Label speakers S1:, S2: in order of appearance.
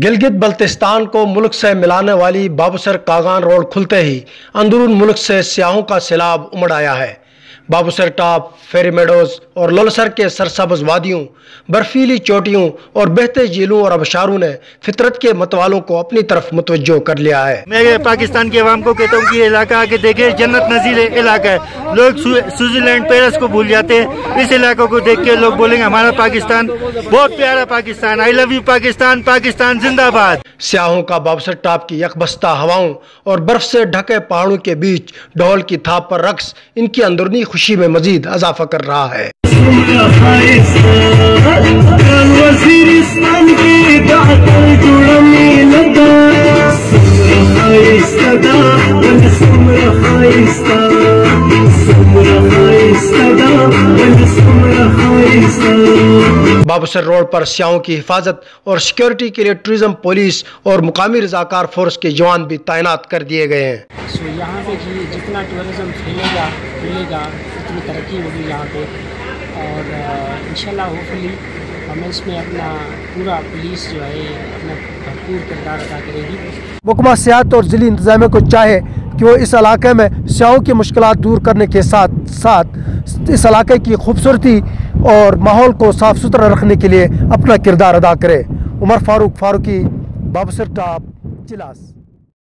S1: گلگت بلتستان کو ملک سے ملانے والی بابوسر کاغان روڈ کھلتے ہی اندرون ملک سے سیاحوں کا سیلاب امڑ آیا ہے۔ بابوسر ٹاپ، فیری میڈوز اور لولسر کے سرسبز وادیوں، برفیلی چوٹیوں اور بہتے جھیلوں اور آبشاروں نے فطرت کے متوالوں کو اپنی طرف متوجہ کر لیا ہے۔
S2: میں پاکستان کے عوام کو کہتا ہوں کہ یہ علاقہ آ کے دیکھیں، جنت نظیر علاقہ ہے۔ لوگ سوئٹزرلینڈ، پیرس کو بھول جاتے ہیں، اس علاقوں کو دیکھ کے لوگ بولیں گے ہمارا پاکستان بہت پیارا پاکستان، آئی لو یو پاکستان، پاکستان زندہ باد۔
S1: سیاحوں کا بابوسر ٹاپ کی یکبستہ ہواؤں اور برف سے ڈھکے پہاڑوں کے بیچ ڈھول کی تھاپ پر رقص ان کی اندرونی خوشی میں مزید اضافہ کر رہا ہے۔ بابوسر روڈ پر سیاحوں کی حفاظت اور سیکیورٹی کے لیے ٹورزم پولیس اور مقامی رضاکار فورس کے جوان بھی تعینات کر دیے گئے ہیں۔
S3: یہاں پہ جتنا ٹورزم پھیلے گا اتنی ترقی ہوگی یہاں پہ، اور انشاءاللہ ہوپفلی ہم اس میں اپنا پورا پولیس جو ہے اپنا بھرپور کردار ادا کرے گی۔
S1: محکمہ سیاحت اور ضلعی انتظامیہ کو چاہے کہ وہ اس علاقے میں سیاحوں کی مشکلات دور کرنے کے ساتھ ساتھ اس علاقے کی خوبصورتی اور ماحول کو صاف ستھرا رکھنے کے لیے اپنا کردار ادا کرے۔ عمر فاروقی، بابوسر ٹاپ، چلاس۔